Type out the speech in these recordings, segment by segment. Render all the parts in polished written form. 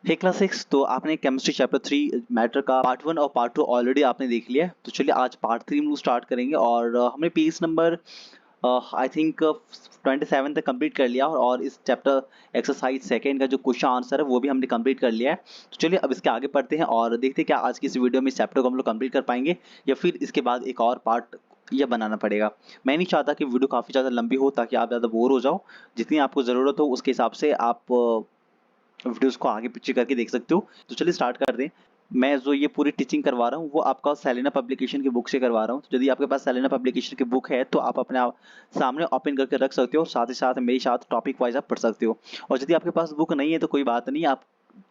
हे class 6 तो आपने chemistry chapter 3 matter का पार्ट 1 और पार्ट 2 ऑलरेडी आपने देख लिया है। तो चलिए आज पार्ट 3 हम लोग स्टार्ट करेंगे और हमने पेज नंबर आई थिंक 27 तक कंप्लीट कर लिया और इस चैप्टर एक्सरसाइज सेकंड का जो क्वेश्चन आंसर है वो भी हमने कंप्लीट कर लिया है। तो चलिए अब इसके आगे पढ़ते हैं और देखते हैं क्या आज की इस वीडियो में इस चैप्टर को हम लोग कंप्लीट कर पाएंगे या फिर इसके बाद एक और पार्ट यह बनाना पड़ेगा। मैं नहीं चाहता कि वीडियो काफ़ी ज़्यादा लंबी हो ताकि आप ज़्यादा बोर हो जाओ। जितनी आपको ज़रूरत हो उसके हिसाब से आप वीडियोस को आगे पीछे करके देख सकते हो। तो चलिए स्टार्ट कर दें। मैं जो ये पूरी टीचिंग करवा रहा हूँ वो आपका सेलेना पब्लिकेशन की बुक से करवा रहा हूँ। तो यदि आपके पास सेलेना पब्लिकेशन की बुक है तो आप अपने आप सामने ओपन करके रख सकते हो, साथ ही साथ मेरे साथ टॉपिक वाइज आप पढ़ सकते हो। और यदि आपके पास बुक नहीं है तो कोई बात नहीं, आप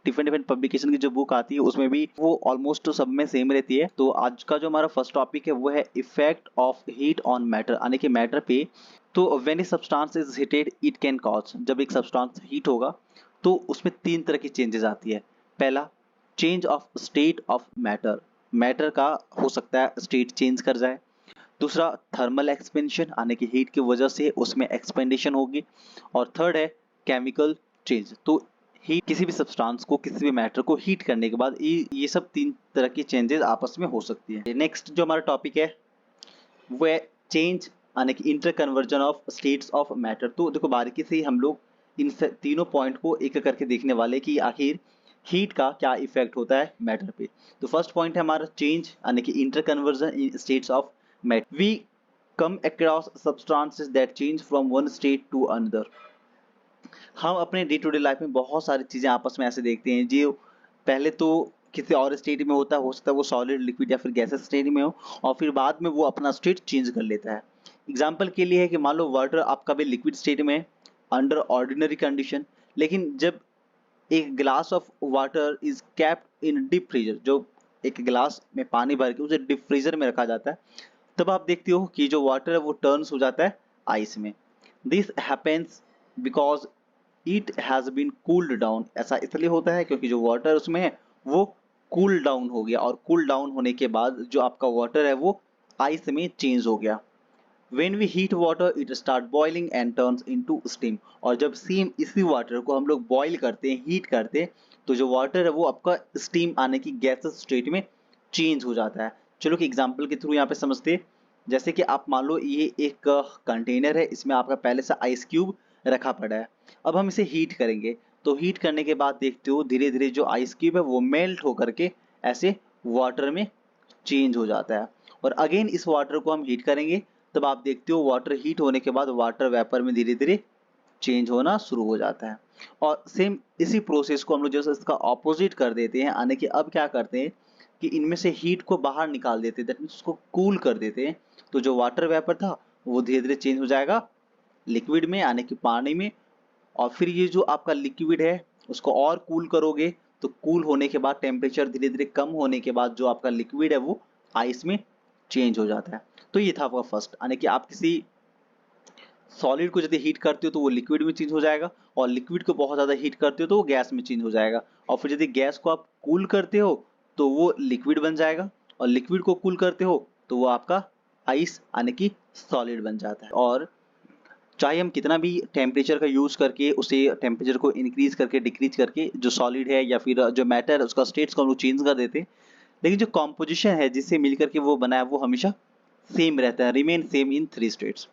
डिफरेंट डिफरेंट पब्लिकेशन की जो बुक आती है उसमें भी वो ऑलमोस्ट सब में सेम रहती है। तो आज का जो हमारा फर्स्ट टॉपिक है वो है effect of heat on matter, यानी कि मैटर पे। तो when a substance is heated it can cause, जब एक सब्सटेंस हीट होगा तो उसमें तीन तरह की चेंजेस आती है। पहला, change of state of matter, matter का हो सकता है स्टेट चेंज कर जाए। दूसरा, थर्मल एक्सपेंशन, यानी कि हीट की वजह से उसमें एक्सपेंडेशन होगी। और थर्ड है केमिकल चेंज। तो हीट किसी भी सब्सटेंस को, किसी भी मैटर को हीट करने के बाद ये सब तीन तरह की चेंजेस आपस में हो सकती है। नेक्स्ट जो हमारा टॉपिक है वो है चेंज, यानी कि inter conversion of states of matter. तो देखो बारीकी से ही हम लोग इन तीनों पॉइंट को एक एक करके देखने वाले कि आखिर हीट का क्या इफेक्ट होता है मैटर पे। तो फर्स्ट पॉइंट है हमारा चेंज, यानी कि inter conversion in states of matter. We come across substances that change from one state to another. हम अपने डे टू डे लाइफ में बहुत सारी चीजें आपस में ऐसे देखते हैं जो पहले तो किसी और स्टेट में होता है, हो सकता है वो सॉलिड, लिक्विड या फिर गैसेस स्टेट में हो, और फिर बाद में वो अपना स्टेट चेंज कर लेता है। एग्जाम्पल के लिए है कि मान लो वाटर आपका भी लिक्विड स्टेट में है अंडर ऑर्डिनरी कंडीशन, लेकिन जब एक glass of water is capped in deep freezer, जो एक गिलास में पानी भर के उसे डीप फ्रीजर में रखा जाता है, तब आप देखते हो कि जो वाटर है वो टर्न्स हो जाता है आइस में। This happens because it has been cooled down. ऐसा इसलिए होता है क्योंकि जो वाटर उसमें है वो कूल डाउन हो गया, और कूल डाउन होने के बाद जो आपका वाटर है वो आइस में चेंज हो गया। When we heat water, it start boiling and turns into steam। और जब सेम इसी वाटर को हम लोग बॉईल करते हैं, हीट करते हैं, तो जो वाटर है वो आपका स्टीम आने की गैसेस स्टेट में चेंज हो जाता है। चलो कि एग्जांपल के थ्रू यहाँ पे समझते हैं। जैसे कि आप मान लो ये एक कंटेनर है, इसमें आपका पहले से आइस क्यूब रखा पड़ा है। अब हम इसे हीट करेंगे, तो हीट करने के बाद देखते हो धीरे धीरे जो आइस क्यूब है वो मेल्ट होकर के ऐसे वाटर में चेंज हो जाता है। और अगेन इस वाटर को हम हीट करेंगे, तब आप देखते हो वाटर हीट होने के बाद वाटर वेपर में धीरे धीरे चेंज होना शुरू हो जाता है। और सेम इसी प्रोसेस को हम लोग जैसे इसका ऑपोजिट कर देते हैं, यानी कि अब क्या करते हैं कि इनमें से हीट को बाहर निकाल देते हैं, दैट मीन्स उसको कूल कर देते हैं। तो जो वाटर वेपर था वो धीरे धीरे चेंज हो जाएगा लिक्विड में, यानी कि पानी में। और फिर ये जो आपका लिक्विड है उसको और कूल करोगे, तो कूल होने के बाद टेम्परेचर धीरे धीरे कम होने के बाद जो आपका लिक्विड है वो आइस में चेंज हो जाता है। तो ये था आपका फर्स्ट, यानी कि आप किसी सॉलिड को यदि हीट करते हो तो वो लिक्विड में चेंज हो जाएगा, और लिक्विड को बहुत ज़्यादा हीट करते हो तो वो गैस में चेंज हो जाएगा। और फिर यदि गैस को आप कूल करते हो तो वो लिक्विड बन जाएगा, और लिक्विड को कूल करते हो तो वो आपका आइस यानी कि सॉलिड बन जाता है। और चाहे हम कितना भी टेम्परेचर का यूज़ करके उसे टेम्परेचर को इंक्रीज करके डिक्रीज करके जो सॉलिड है या फिर जो मैटर है उसका स्टेट्स को हम लोग चेंज कर देते हैं, लेकिन जो कॉम्पोजिशन है जिससे मिलकर के वो बना है वो हमेशा सेम रहता है, remain same in three states.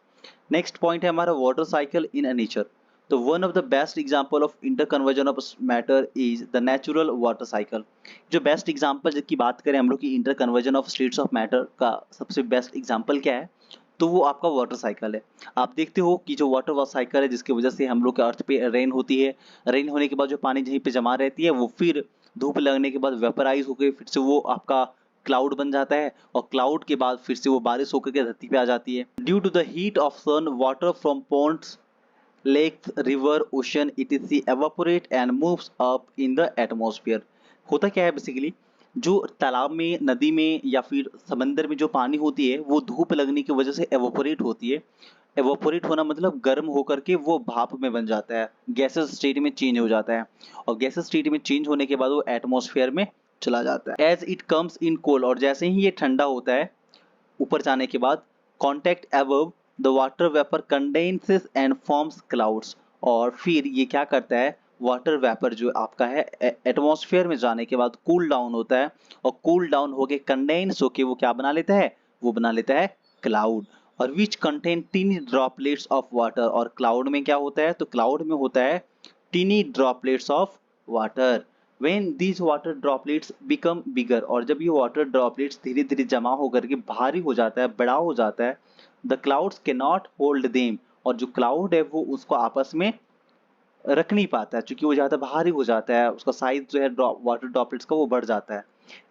Next point है हमारा water cycle in a nature. So one of the best example of inter conversion of matter is the natural water cycle. जो बेस्ट एग्जांपल की बात करें हम लोग की inter conversion of states of matter का सबसे बेस्ट एग्जांपल क्या है, तो वो आपका वाटर साइकिल है। आप देखते हो कि जो वाटर साइकिल है जिसकी वजह से हम लोग के अर्थ पे रेन होती है, रेन होने के बाद जो पानी जहीं पे जमा रहती है वो फिर धूप लगने के बाद वेपराइज होकर फिर से वो आपका क्लाउड बन जाता है, और क्लाउड के बाद फिर से वो बारिश होकर के धरती पे आ जाती है। Due to the heat of sun, water from ponds, lakes, river, ocean etc evaporate and moves up in the atmosphere। होता क्या है बेसिकली, जो तालाब में, नदी में या फिर समंदर में जो पानी होती है वो धूप लगने की वजह से एवोपोरेट होती है। एवोपोरेट होना मतलब गर्म होकर के वो भाप में बन जाता है, गैसेस स्टेट में चेंज हो जाता है, और गैसेस स्टेट में चेंज होने के बाद वो एटमॉस्फेयर में चला जाता है। As it comes in cold, और जैसे ही ये ठंडा होता है ऊपर जाने के बाद, contact above the water vapour condenses and forms clouds. और फिर ये क्या करता है, वाटर वेपर जो आपका है एटमॉस्फेयर में जाने के बाद कूल डाउन होता है, और कूल डाउन होके कंडेंस होके वो क्या बना लेता है, वो बना लेता है क्लाउड, और which contain tiny droplets of water. और क्लाउड में क्या होता है, तो क्लाउड में होता है tiny droplets of water. When these water droplets become bigger, और जब ये वाटर ड्रॉपलेट्स धीरे धीरे जमा होकर के भारी हो जाता है, बड़ा हो जाता है, the clouds can not hold them, और जो क्लाउड है वो उसको आपस में रख नहीं पाता है, क्योंकि वो ज़्यादा भारी हो जाता है, उसका साइज जो है वाटर ड्रॉपलेट्स का वो बढ़ जाता है।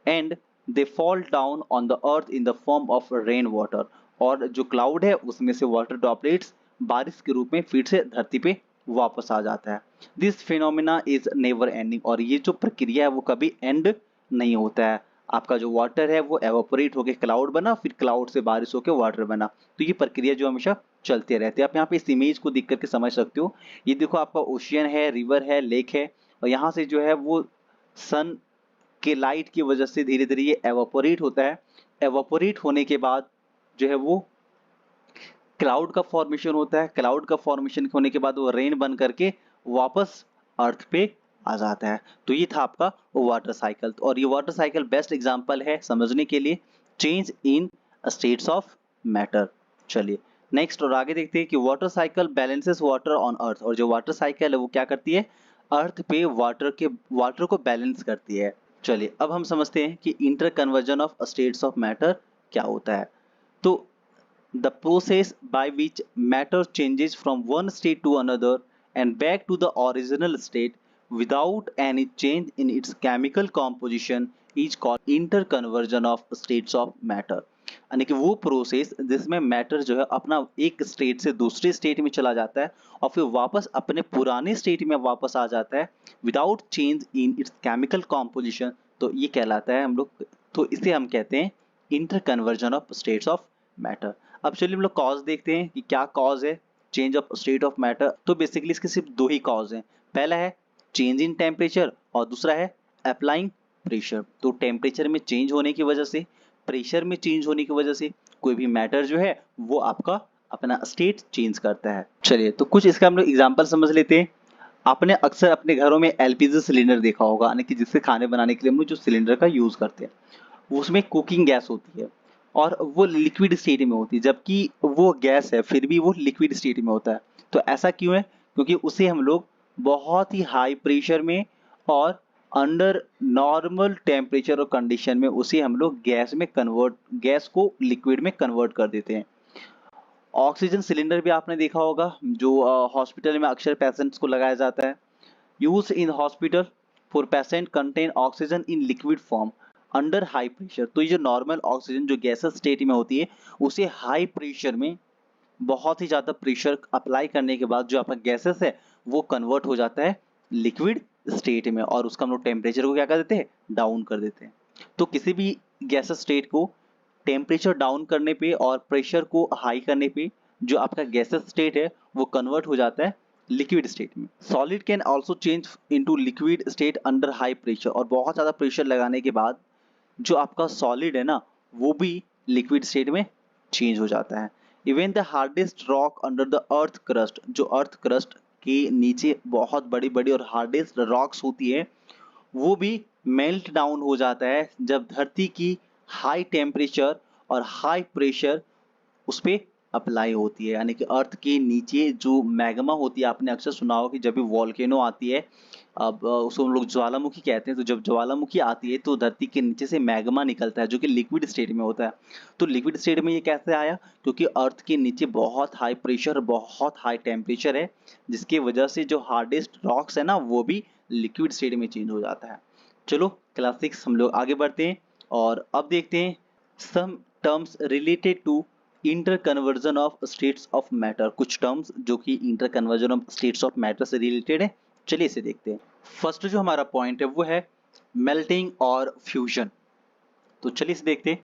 And they fall down on the earth in the form of rain water, और जो क्लाउड है उसमें से वाटर ड्रॉपलेट्स बारिश के रूप में फिर से धरती पे वापस आ जाता है। This phenomena is never ending, और ये जो प्रक्रिया है वो कभी एंड नहीं होता है। आपका जो वाटर है वो एवापोरेट होकर क्लाउड बना, फिर क्लाउड से बारिश होकर वाटर बना, तो ये प्रक्रिया जो हमेशा चलते रहते हैं। आप यहाँ पे इस इमेज को देख करके समझ सकते हो। ये देखो आपका ओशियन है, रिवर है, लेक है, और यहाँ से जो है वो सन के लाइट की वजह से धीरे धीरे ये एवापोरेट होता है। एवापोरेट होने के बाद जो है वो क्लाउड का फॉर्मेशन होता है। क्लाउड का फॉर्मेशन होने के बाद वो रेन बन करके वापस अर्थ पे आ जाता है। तो ये था आपका वाटर साइकिल, और ये वाटर साइकिल बेस्ट एग्जांपल है समझने के लिए change in states of matter. चलिए नेक्स्ट और आगे देखते हैं कि water cycle balances water on earth, और जो वाटर साइकिल है वो क्या करती है, अर्थ पे वाटर को बैलेंस करती है। चलिए अब हम समझते हैं कि inter conversion of states of matter क्या होता है। तो the process by which matter changes from one state to another and back to the original state without any change in its chemical composition is called interconversion of states of matter। यानी कि वो process जिसमें matter जो है अपना एक state से दूसरे स्टेट में चला जाता है और फिर वापस अपने पुराने स्टेट में वापस आ जाता है without change in its chemical composition, तो ये कहलाता है हम लोग, तो इसे हम कहते हैं interconversion of states of matter. अब चलिए हम लोग कॉज देखते हैं कि क्या कॉज है change of state of matter. तो बेसिकली इसके सिर्फ दो ही कॉज हैं। पहला है चेंज इन टेम्परेचर और दूसरा है अप्लाइंग प्रेशर। तो टेम्परेचर में चेंज होने की वजह से, प्रेशर में चेंज होने की वजह से कोई भी मैटर जो है वो आपका अपना स्टेट चेंज करता है। चलिए तो कुछ इसका हम लोग एग्जाम्पल समझ लेते हैं। आपने अक्सर अपने घरों में एलपीजी सिलेंडर देखा होगा, यानी कि जिससे खाने बनाने के लिए हम लोग जो सिलेंडर का यूज करते हैं उसमें कुकिंग गैस होती है और वो लिक्विड स्टेट में होती है, जबकि वो गैस है फिर भी वो लिक्विड स्टेट में होता है। तो ऐसा क्यों है, क्योंकि उसे हम लोग बहुत ही हाई प्रेशर में और अंडर नॉर्मल टेम्परेचर और कंडीशन में उसे हम लोग गैस को लिक्विड में कन्वर्ट कर देते हैं। ऑक्सीजन सिलेंडर भी आपने देखा होगा जो हॉस्पिटल में अक्सर पेशेंट्स को लगाया जाता है। Use in hospital for patient contain oxygen in liquid form under high pressure. तो ये जो नॉर्मल ऑक्सीजन जो गैसेस स्टेट में होती है उसे हाई प्रेशर में बहुत ही ज़्यादा प्रेशर अप्लाई करने के बाद जो आपका गैसेस है वो कन्वर्ट हो जाता है लिक्विड स्टेट में, और उसका हम लोग टेम्परेचर को क्या कर देते हैं, डाउन कर देते हैं। तो किसी भी गैसेस स्टेट को टेम्परेचर डाउन करने पे और प्रेशर को हाई करने पे जो आपका गैसेस स्टेट है वो कन्वर्ट हो जाता है लिक्विड स्टेट में। Solid can also change into liquid state under high pressure, और बहुत ज़्यादा प्रेशर लगाने के बाद जो आपका सॉलिड है ना वो भी लिक्विड स्टेट में चेंज हो जाता है। Even the hardest rock under the earth crust, जो अर्थ क्रस्ट के नीचे बहुत बड़ी बड़ी और हार्डेस्ट रॉक्स होती है वो भी मेल्ट डाउन हो जाता है जब धरती की हाई टेम्परेचर और हाई प्रेशर उस पे अप्लाई होती है। यानी कि अर्थ के नीचे जो मैग्मा होती है, आपने अक्सर सुना होगा कि जब भी वॉल्केनो आती है, अब उसको हम लोग ज्वालामुखी कहते हैं, तो जब ज्वालामुखी आती है तो धरती के नीचे से मैग्मा निकलता है जो कि लिक्विड स्टेट में होता है। तो लिक्विड स्टेट में ये कैसे आया, क्योंकि अर्थ के नीचे बहुत हाई प्रेशर बहुत हाई टेम्परेचर है जिसकी वजह से जो हार्डेस्ट रॉक्स है ना वो भी लिक्विड स्टेट में चेंज हो जाता है। चलो क्लास 6 हम लोग आगे बढ़ते हैं और अब देखते हैं some terms related to inter conversion of states of matter. कुछ टर्म्स जो कि inter conversion of states of matter से रिलेटेड है, चलिए इसे देखते हैं। फर्स्ट जो हमारा पॉइंट है वो है मेल्टिंग और फ्यूजन। तो चलिए इसे देखते हैं।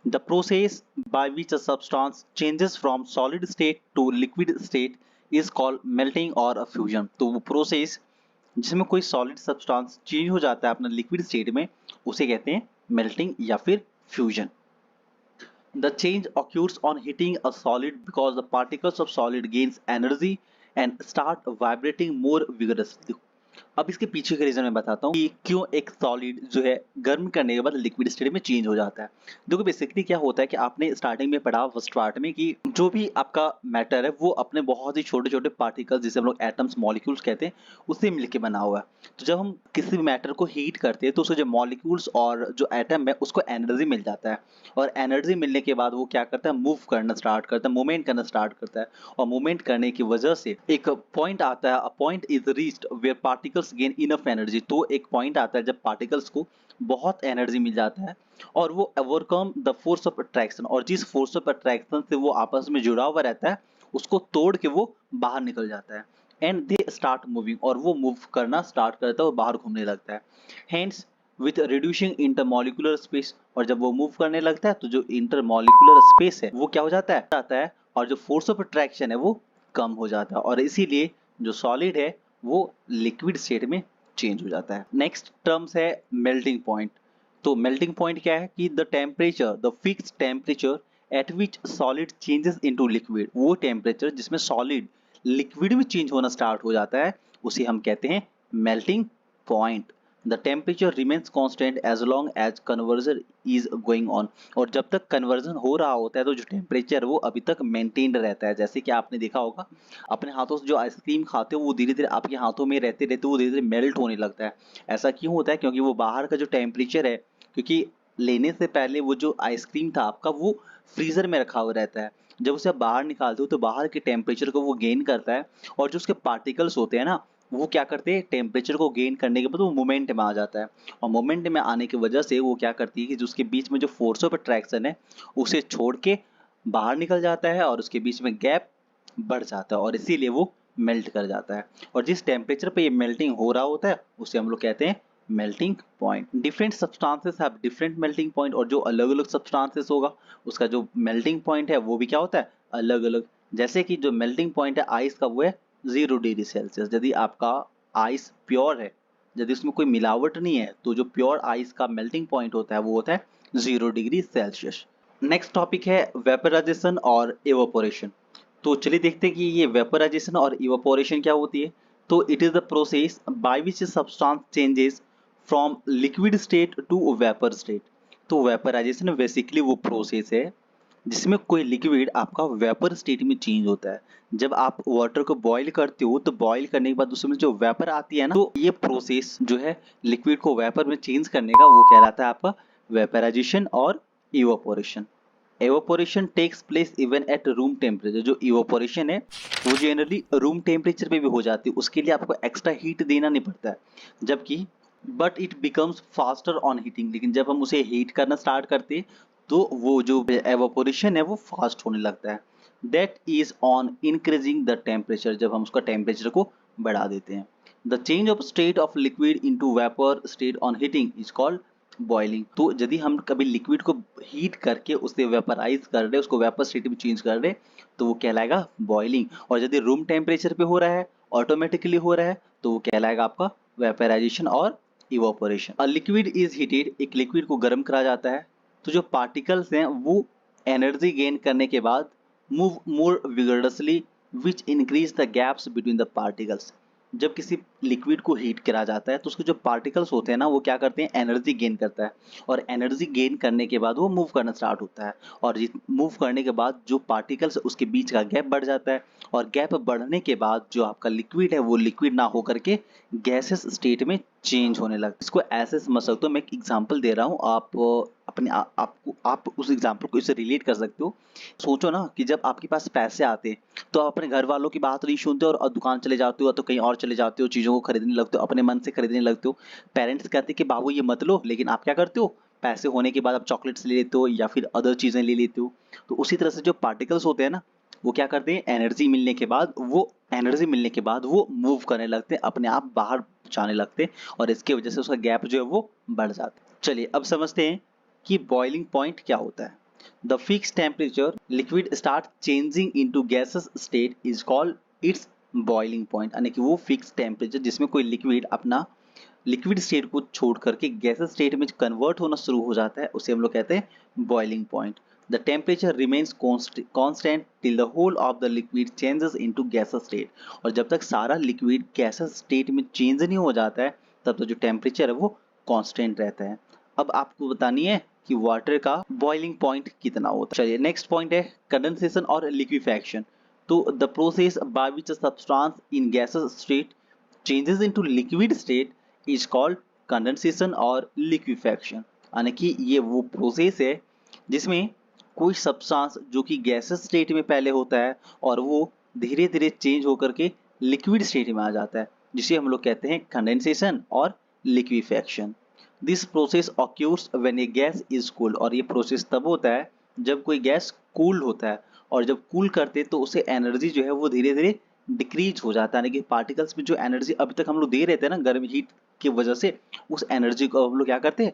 The process by which a substance changes from solid state to liquid state is called melting और फ्यूजन। तो वो प्रोसेस जिसमें कोई सॉलिड सब्सटेंस चेंज हो जाता है अपना लिक्विड स्टेट में उसे कहते हैं मेल्टिंग या फिर fusion. The change occurs on heating a solid because the particles of solid gains energy and start vibrating more vigorously। अब इसके पीछे का रीजन मैं बताता हूँ कि क्यों एक सॉलिड जो है गर्म करने के बाद लिक्विड स्टेट में चेंज हो जाता है। देखो बेसिकली क्या होता है कि आपने स्टार्टिंग में पढ़ा फर्स्ट पार्ट में कि जो भी आपका मैटर है वो अपने बहुत ही छोटे छोटे पार्टिकल्स जिसे हम लोग एटम्स मॉलिक्यूल्स कहते हैं उससे मिलकर बना हुआ है। तो जब हम किसी भी मैटर को हीट करते हैं तो उससे जो मॉलिक्यूल्स और जो एटम है उसको एनर्जी मिल जाता है, और एनर्जी मिलने के बाद वो क्या करता है, मूव करना स्टार्ट करता है, मूवमेंट करना स्टार्ट करता है। और मूवमेंट करने की वजह से एक पॉइंट आता है, a point is reached where particles gain enough energy. तो एक पॉइंट आता है जब पार्टिकल्स को बहुत एनर्जी मिल जाता है और वो overcome the force of attraction, और जिस फोर्स ऑफ अट्रैक्शन से वो आपस में जुड़ा हुआ रहता है उसको तोड़ के वो बाहर निकल जाता है। एंड दे स्टार्ट मूविंग, और वो मूव करना स्टार्ट करता है और बाहर घूमने लगता है। Hence with reducing intermolecular space, और जब वो मूव करने लगता है तो जो इंटरमॉलिक्यूलर स्पेस है वो क्या हो जाता है, और जो फोर्स ऑफ अट्रैक्शन है वो कम हो जाता है, और इसीलिए जो सॉलिड है वो लिक्विड स्टेट में चेंज हो जाता है। नेक्स्ट टर्म्स है मेल्टिंग पॉइंट। तो मेल्टिंग पॉइंट क्या है कि the temperature, the fixed temperature at which solid changes into liquid, वो टेम्परेचर जिसमें सॉलिड लिक्विड में चेंज होना स्टार्ट हो जाता है उसे हम कहते हैं melting point. The temperature remains constant as long as conversion is going on, और जब तक कन्वर्जन हो रहा होता है तो जो टेम्परेचर वो अभी तक मेंटेन्ड रहता है। जैसे कि आपने देखा होगा अपने हाथों से जो आइसक्रीम खाते हो वो धीरे धीरे आपके हाथों में रहते रहते वो धीरे धीरे मेल्ट होने लगता है। ऐसा क्यों होता है? क्योंकि वो बाहर का जो टेम्परेचर है, क्योंकि लेने से पहले वो जो आइसक्रीम था आपका वो फ्रीजर में रखा हुआ रहता है। जब उसे आप बाहर निकालते हो तो बाहर के टेम्परेचर को वो गेन करता है, और जो उसके पार्टिकल्स होते हैं ना वो क्या करते हैं, टेम्परेचर को गेन करने के बाद वो मोमेंट में आ जाता है, और मोमेंट में आने की वजह से वो क्या करती है कि जो उसके बीच में जो फोर्स ऑफ अट्रैक्शन है उसे छोड़ के बाहर निकल जाता है, और उसके बीच में गैप बढ़ जाता है और इसीलिए वो मेल्ट कर जाता है। और जिस टेम्परेचर पे ये मेल्टिंग हो रहा होता है उसे हम लोग कहते हैं melting point. Different substances have different melting point, और जो अलग अलग सब्सटेंसेस होगा उसका जो मेल्टिंग पॉइंट है वो भी क्या होता है, अलग अलग। जैसे कि जो मेल्टिंग पॉइंट है आइस का वो है 0 डिग्री सेल्सियस। यदि आपका आइस प्योर है, यदि उसमें कोई मिलावट नहीं है, तो जो प्योर आइस का मेल्टिंग पॉइंट होता है वो होता है 0 डिग्री सेल्सियस। नेक्स्ट टॉपिक है वेपराइजेशन और इवापोरेशन। तो चलिए देखते हैं कि ये वेपराइजेशन और इवापोरेशन क्या होती है। तो it is the process by which substance changes from liquid state to vapour state. तो वेपराइजेशन बेसिकली वो प्रोसेस है जिसमें कोई लिक्विड आपका वेपर स्टेट में चेंज होता है। जब आप वाटर को बॉईल करते हो तो बॉईल करने के बाद उसमें जो वेपर आती है ना, तो ये प्रोसेस जो है लिक्विड को वेपर में चेंज करने का वो कहलाता है आपका वेपराइजेशन और evaporation. Evaporation takes place even at room temperature. जो इवापोरेशन है वो जनरली रूम टेम्परेचर पे भी हो जाती है, उसके लिए आपको एक्स्ट्रा हीट देना नहीं पड़ता है। जबकि but it becomes faster on heating, लेकिन जब हम उसे हीट करना स्टार्ट करते हैं तो वो जो एवापोरेशन है वो फास्ट होने लगता है। That is on increasing the temperature, जब हम उसका टेम्परेचर को बढ़ा देते हैं। The change of state of liquid into vapour state on heating is called boiling. तो यदि हम कभी लिक्विड को हीट करके उसे वेपराइज कर रहे, उसको वेपर स्टेट में चेंज कर रहे, तो वो कहलाएगा बॉइलिंग। और यदि रूम टेम्परेचर पे हो रहा है, ऑटोमेटिकली हो रहा है, तो वो कहलाएगा आपका वेपराइजेशन और evaporation. A liquid is heated, एक लिक्विड को गर्म करा जाता है तो जो पार्टिकल्स हैं वो एनर्जी गेन करने के बाद move more vigorously which increase the gaps between the particles. जब किसी लिक्विड को हीट करा जाता है तो उसके जो पार्टिकल्स होते हैं ना वो क्या करते हैं, एनर्जी गेन करता है, और एनर्जी गेन करने के बाद वो मूव करना स्टार्ट होता है, और मूव करने के बाद जो पार्टिकल्स उसके बीच का गैप बढ़ जाता है, और गैप बढ़ने के बाद जो आपका लिक्विड है वो लिक्विड ना होकर के गैसेस स्टेट में चेंज होने लगता है। इसको ऐसे समझ सकते हो, मैं एक एग्जांपल दे रहा हूँ, आप आपको आप उस एग्जांपल को इससे रिलेट कर सकते हो। सोचो ना कि जब आपके पास पैसे आते हैं तो आप अपने घर वालों की बात नहीं सुनते और दुकान चले जाते हो, तो कहीं और चले जाते हो, चीज़ों को खरीदने लगते हो, अपने मन से खरीदने लगते हो। पेरेंट्स कहते हैं कि बाबू ये मत लो, लेकिन आप क्या करते हो, पैसे होने के बाद आप चॉकलेट्स ले लेते हो या फिर अदर चीज़ें ले लेते हो। तो उसी तरह से जो पार्टिकल्स होते हैं ना वो क्या करते हैं, एनर्जी मिलने के बाद वो मूव करने लगते हैं, अपने आप बाहर जाने लगते हैं, और इसकी वजह से उसका गैप जो है वो बढ़ जाता है। चलिए अब समझते हैं कि बॉइलिंग पॉइंट क्या होता है। The fixed temperature liquid start changing into gaseous state is called its boiling point, यानी कि वो फिक्स टेम्परेचर जिसमें कोई लिक्विड अपना लिक्विड स्टेट को छोड़ करके गैसेस स्टेट में कन्वर्ट होना शुरू हो जाता है उसे हम लोग कहते हैं boiling point. The temperature remains constant till the whole of the liquid changes into gases state. और जब तक सारा लिक्विड गैसेस स्टेट में चेंज नहीं हो जाता है तब तक जो टेम्परेचर है वो कांस्टेंट रहता है। अब आपको बतानी है कि वाटर का बॉइलिंग पॉइंट कितना होता है। चलिए नेक्स्ट पॉइंट है कंडेंसेशन और लिक्विफैक्शन। तो the process by which a substance in gases state changes into liquid state is called condensation और लिक्विफैक्शन। यानी कि ये वो प्रोसेस है जिसमें कोई सब्सटेंस जो कि गैसेस स्टेट में पहले होता है और वो धीरे धीरे चेंज होकर के लिक्विड स्टेट में आ जाता है, जिसे हम लोग कहते हैं कंडेंसेशन और liquefaction. This process occurs when a gas is cooled. और ये प्रोसेस तब होता है जब कोई गैस कूल्ड होता है, और जब कूल करते तो उसे एनर्जी जो है वो धीरे धीरे डिक्रीज हो जाता है। यानी कि पार्टिकल्स में जो एनर्जी अभी तक हम लोग दे रहे थे ना गर्म हीट की वजह से, उस एनर्जी को हम लोग क्या करते हैं,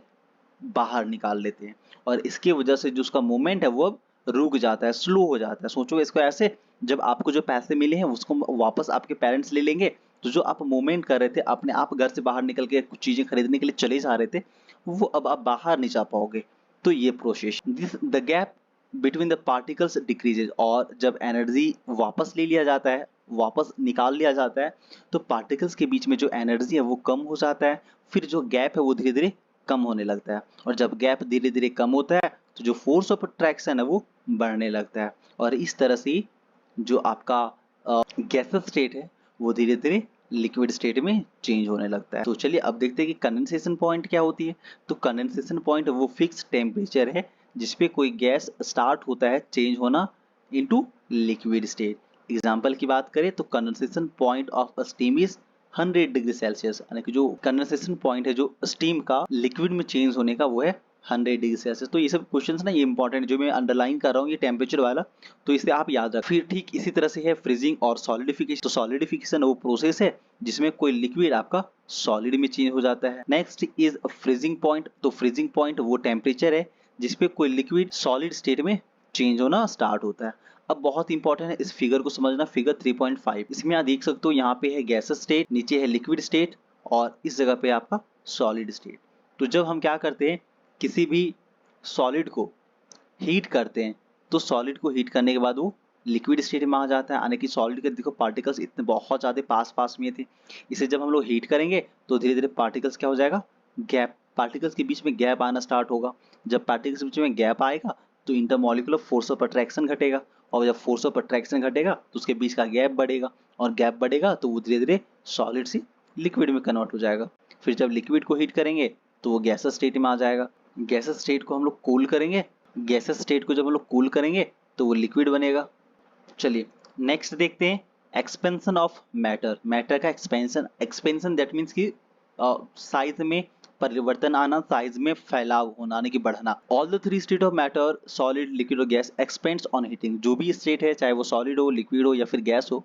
बाहर निकाल लेते हैं। और इसकी वजह से जो उसका मूवमेंट है वो अब रुक जाता है, स्लो हो जाता है। सोचो इसको ऐसे, जब आपको जो पैसे मिले हैं उसको वापस आपके पेरेंट्स ले लेंगे, तो जो आप मूवमेंट कर रहे थे, अपने आप घर से बाहर निकल के कुछ चीजें खरीदने के लिए चले जा रहे थे, वो अब आप बाहर नहीं जा पाओगे। तो ये process, this the gap between the particles decreases. और जब एनर्जी वापस ले लिया जाता है, वापस निकाल लिया जाता है, तो पार्टिकल्स के बीच में जो एनर्जी है वो कम हो जाता है। फिर जो गैप है वो धीरे धीरे कम होने लगता है, और जब गैप धीरे धीरे कम होता है तो जो फोर्स ऑफ अट्रैक्शन है वो बढ़ने लगता है। और इस तरह से जो आपका गैसेस स्टेट है वो धीरे धीरे लिक्विड स्टेट में चेंज होने लगता है। तो चलिए अब देखते हैं कि कंडेंसेशन पॉइंट क्या होती है। तो कंडेंसेशन पॉइंट वो फिक्स टेम्परेचर है जिसपे कोई गैस स्टार्ट होता है चेंज होना इनटू लिक्विड स्टेट। एग्जांपल की बात करें तो condensation point of a steam is 100 degree Celsius. यानी कि जो कंडेंसेशन पॉइंट है जो स्टीम का लिक्विड में चेंज होने का वो है 100 डिग्री सेल्सियस। तो ये सब क्वेश्चंस ना ये इंपॉर्टेंट जो मैं अंडरलाइन कर रहा हूँ ये टेम्परेचर वाला, तो इसे आप याद रखें। फिर ठीक इसी तरह से है फ्रीजिंग और सॉलिडिफिकेशन। तो सॉलिडिफिकेशन वो प्रोसेस है जिसमें कोई लिक्विड आपका सॉलिड में चेंज हो जाता है। Next is freezing point. तो फ्रीजिंग पॉइंट वो टेम्परेचर है जिसपे कोई लिक्विड सॉलिड स्टेट में चेंज होना स्टार्ट होता है। अब बहुत इंपॉर्टेंट है इस फिगर को समझना, फिगर 3.5। इसमें आप देख सकते हो यहाँ पे है गैसेस स्टेट, नीचे है लिक्विड स्टेट, और इस जगह पे आपका सॉलिड स्टेट। तो जब हम क्या करते हैं, किसी भी सॉलिड को हीट करते हैं, तो सॉलिड को हीट करने के बाद वो लिक्विड स्टेट में आ जाता है। यानी कि सॉलिड के देखो पार्टिकल्स इतने बहुत ज़्यादा पास पास में थे, इसे जब हम लोग हीट करेंगे तो धीरे धीरे पार्टिकल्स क्या हो जाएगा, गैप, पार्टिकल्स के बीच में गैप आना स्टार्ट होगा। जब पार्टिकल्स के बीच में गैप आएगा तो इंटरमॉलिक्यूलर फोर्स ऑफ अट्रैक्शन घटेगा, और जब फोर्स ऑफ अट्रैक्शन घटेगा तो उसके बीच का गैप बढ़ेगा, और गैप बढ़ेगा तो वो धीरे धीरे सॉलिड से लिक्विड में कन्वर्ट हो जाएगा। फिर जब लिक्विड को हीट करेंगे तो वो गैसेस स्टेट में आ जाएगा। गैसेस स्टेट को हम लोग कूल करेंगे, गैसेस स्टेट को जब हम लोग कूल करेंगे तो वो लिक्विड बनेगा। चलिए नेक्स्ट देखते हैं एक्सपेंशन ऑफ मैटर। मैटर का एक्सपेंशन, एक्सपेंशन दैट मीन्स कि साइज में परिवर्तन आना, साइज में फैलाव होना, यानी कि बढ़ना। All the three state of matter solid liquid और गैस एक्सपेंड्स ऑन हीटिंग। जो भी स्टेट है चाहे वो सॉलिड हो, लिक्विड हो या फिर गैस हो,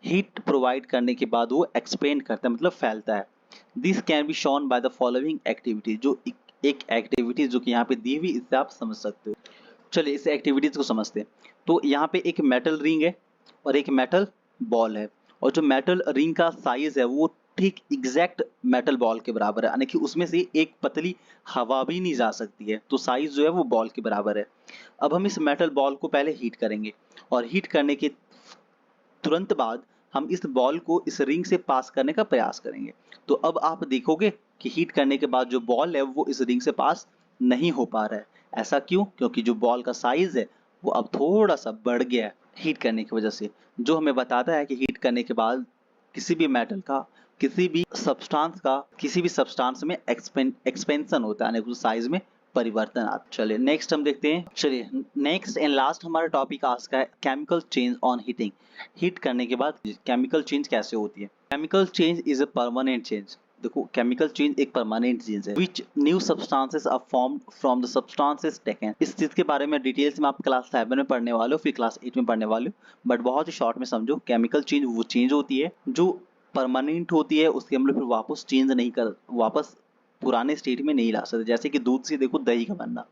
हीट प्रोवाइड करने के बाद वो एक्सपेंड करता है, मतलब फैलता है। This can be shown by the following activity. जो एक एक्टिविटी जो कि यहाँ पे दी हुई, इससे आप समझ सकते हो। चलिए इस एक्टिविटीज को समझते हैं। तो यहाँ पे एक मेटल रिंग है और एक मेटल बॉल है, और जो मेटल रिंग का साइज है वो ठीक एग्जैक्ट मेटल बॉल के बराबर है, यानी कि उसमें से एक पतली हवा भी नहीं जा सकती है, तो साइज जो है वो बॉल के बराबर है। अब हम इस मेटल बॉल को पहले हीट करेंगे, और हीट करने के तुरंत बाद हम इस बॉल को इस रिंग से पास करने का प्रयास करेंगे। तो अब आप देखोगे कि हीट करने के बाद जो बॉल है वो इस रिंग से पास नहीं हो पा रहा है। ऐसा क्यों? क्योंकि जो बॉल का साइज है वो अब थोड़ा सा बढ़ गया है हीट करने की वजह से, जो हमें बताता है कि हीट करने के बाद किसी भी मेटल का, किसी भी सब्सटेंस में एक्सपेंशन होता है, यानी साइज में परिवर्तन आता है। चलिए नेक्स्ट हम देखते हैं। चलिए नेक्स्ट एंड लास्ट हमारा टॉपिक आज का है chemical change on heating. Heat करने के बाद केमिकल चेंज कैसे होती है। Chemical change is a permanent change. देखो केमिकल चेंज एक परमानेंट चेंज है which new substances are formed from the substances taken. इस चीज के बारे में डिटेल्स में आप क्लास 7 में पढ़ने वाले हो, फिर क्लास 8 में पढ़ने वाले हो, बट बहुत ही शॉर्ट में समझो। केमिकल चेंज वो चेंज होती है जो परमानेंट होती है, उसके हम लोग फिर वापस चेंज नहीं कर, वापस पुराने स्टेट में नहीं ला सकते। जैसे कि दूध से देखो दही का बनना,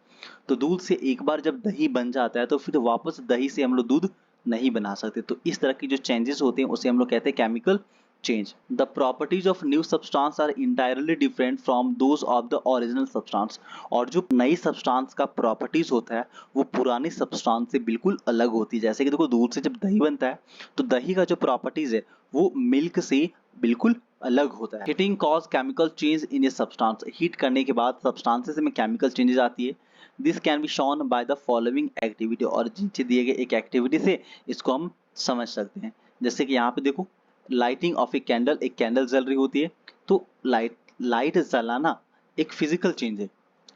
तो दूध से एक बार जब दही बन जाता है तो फिर वापस दही से हम लोग दूध नहीं बना सकते। तो इस तरह की जो चेंजेस होते हैं उसे हम लोग कहते हैं chemical change. The properties of new substance are entirely different from those of the original substance. और जो नई substance का properties होता है वो पुरानी substance से बिल्कुल अलग होती है। जैसे कि देखो दूध से जब दही बनता है तो दही का जो properties है वो milk से बिल्कुल अलग होता है। Heating cause chemical change in a substance. Heat करने के बाद substances में chemical changes आती है। This can be shown by the following activity. और नीचे दिए गए एक activity से इसको हम समझ सकते हैं। जैसे कि यहाँ पे देखो लाइटिंग ऑफ ए कैंडल, एक कैंडल जल रही होती है तो लाइट जलाना एक फिजिकल चेंज है।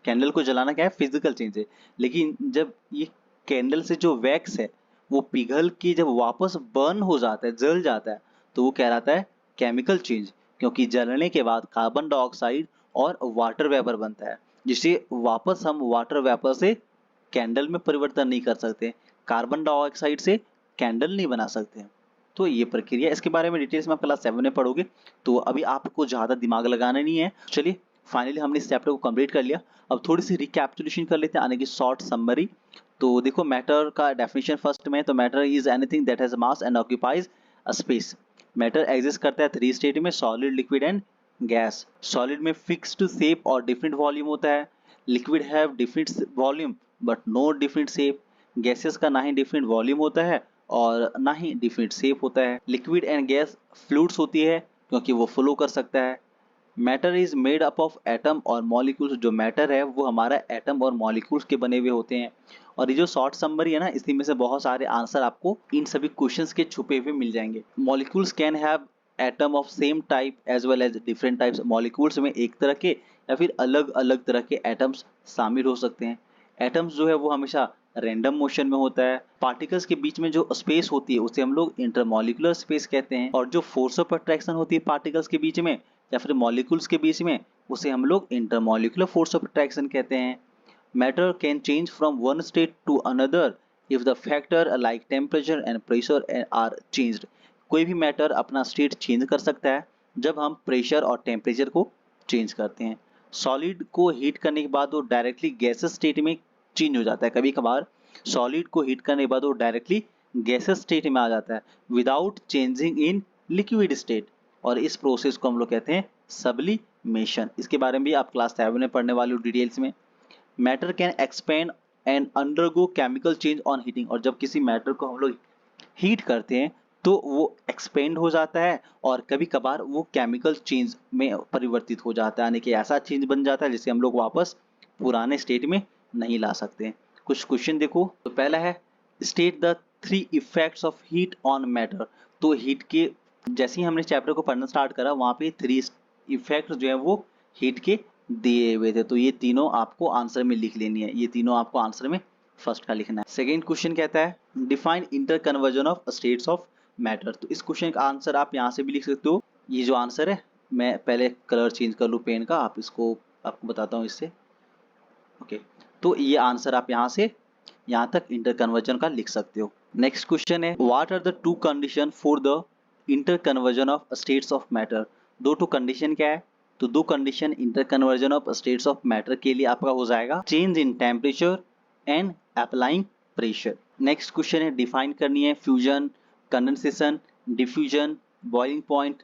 कैंडल को जलाना क्या है, फिजिकल चेंज है। लेकिन जब ये कैंडल से जो वैक्स है वो पिघल के जब वापस बर्न हो जाता है, जल जाता है, तो वो कहलाता है केमिकल चेंज, क्योंकि जलने के बाद कार्बन डाइऑक्साइड और वाटर वेपर बनता है, जिसे वापस हम वाटर वेपर से कैंडल में परिवर्तन नहीं कर सकते, कार्बन डाइऑक्साइड से कैंडल नहीं बना सकते। तो ये प्रक्रिया, इसके बारे में डिटेल्स में आप क्लास 7 में पढ़ोगे, तो अभी आपको ज़्यादा दिमाग लगाना नहीं है। चलिए फाइनली हमने इस चैप्टर को कंप्लीट कर लिया। अब थोड़ी सी रिकैपिटुलेशन कर लेते हैं, आने की शॉर्ट समरी। तो देखो मैटर का डेफिनेशन फर्स्ट में, तो matter is anything that has mass and occupies a space. Matter exist करता है 3 स्टेट में, solid, liquid and gas. Solid में फिक्स्ड शेप और डिफरेंट वॉल्यूम होता है, liquid have different volume but no different shape, gases का ना ही different volume होता है और ना ही डिफरेंट शेप होता है। लिक्विड एंड गैस फ्लूइड्स होती है क्योंकि वो फ्लो कर सकता है। Matter is made up of atom और मॉलिक्यूल्स। जो मैटर है वो हमारा एटम और मॉलिक्यूल्स के बने हुए होते हैं। और ये जो शॉर्ट समरी है ना, इसी में से बहुत सारे आंसर आपको इन सभी क्वेश्चंस के छुपे हुए मिल जाएंगे। Molecules can have atom of same type as well as different types. Molecules में एक तरह के या फिर अलग अलग तरह के एटम्स शामिल हो सकते हैं। एटम्स जो है वो हमेशा रैंडम मोशन में होता है। पार्टिकल्स के बीच में जो स्पेस होती है उसे हम लोग इंटरमॉलिक्यूलर स्पेस कहते हैं। और जो फोर्स ऑफ अट्रैक्शन होती है पार्टिकल्स के बीच में या फिर मॉलिक्यूल्स के बीच में, उसे हम लोग इंटरमॉलिक्यूलर फोर्स ऑफ अट्रैक्शन कहते हैं। Matter can change from one state to another if the factor like temperature and pressure are changed. कोई भी मैटर अपना स्टेट चेंज कर सकता है जब हम प्रेशर और टेम्परेचर को चेंज करते हैं। सॉलिड को हीट करने के बाद वो डायरेक्टली गैसेस स्टेट में चेंज हो जाता है। कभी कभार सॉलिड को हीट करने के बाद वो डायरेक्टली गैसेस स्टेट में आ जाता है without changing in liquid state, और इस प्रोसेस को हम लोग कहते हैं सब्लिमेशन। इसके बारे में भी आप क्लास 7 में पढ़ने वाले हो डिटेल्स में। Matter can expand and undergo chemical change on heating. और जब किसी मैटर को हम लोग हीट करते हैं तो वो एक्सपेंड हो जाता है और कभी कभार वो केमिकल चेंज में परिवर्तित हो जाता है, यानी कि ऐसा चेंज बन जाता है जिसे हम लोग वापस पुराने स्टेट में नहीं ला सकते। कुछ क्वेश्चन देखो, तो पहला है state the 3 effects of heat on matter. तो हीट के, जैसे ही हमने चैप्टर को पढ़ना स्टार्ट करा वहाँ पे 3 इफेक्ट जो है वो हीट के दिए हुए थे, तो ये तीनों आपको आंसर में लिख लेनी है। ये तीनों आपको आंसर में फर्स्ट का लिखना है। सेकेंड क्वेश्चन कहता है define inter conversion of states of matter. तो इस क्वेश्चन का आंसर आप यहाँ से भी लिख सकते हो। ये जो आंसर है, मैं पहले कलर चेंज कर लूँ पेन का, आप इसको आपको बताता हूँ इससे। ओके, तो ये आंसर आप यहाँ से यहाँ तक इंटर कन्वर्जन का लिख सकते हो। नेक्स्ट क्वेश्चन है what are the 2 condition for the inter conversion of states of matter. दो कंडीशन क्या है, तो 2 condition inter conversion of states of matter के लिए आपका हो जाएगा change in temperature and applying pressure. Next question है डिफाइन करनी है fusion, condensation, diffusion, boiling point,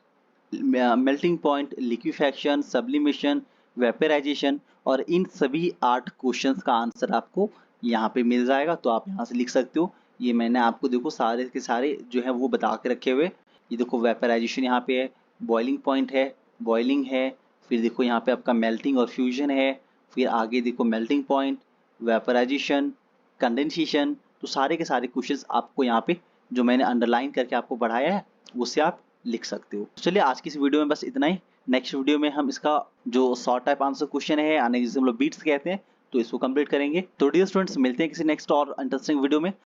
melting point, liquefaction, sublimation, vaporisation. और इन सभी 8 क्वेश्चंस का आंसर आपको यहाँ पे मिल जाएगा, तो आप यहाँ से लिख सकते हो। ये मैंने आपको देखो सारे के सारे जो है वो बता के रखे हुए। ये देखो वेपराइजेशन यहाँ पे है, बॉइलिंग पॉइंट है, बॉइलिंग है, फिर देखो यहाँ पे आपका मेल्टिंग और फ्यूजन है, फिर आगे देखो मेल्टिंग पॉइंट, वेपराइजेशन, कंडेंसेशन। तो सारे के सारे क्वेश्चंस आपको यहाँ पे जो मैंने अंडरलाइन करके आपको पढ़ाया है उससे आप लिख सकते हो। चलिए आज की इस वीडियो में बस इतना ही। नेक्स्ट वीडियो में हम इसका जो शॉर्ट टाइप आंसर क्वेश्चन है, यानी जिसे हम लोग बीट्स कहते हैं, तो इसको कंप्लीट करेंगे। तो डियर स्टूडेंट्स, मिलते हैं किसी नेक्स्ट और इंटरेस्टिंग वीडियो में।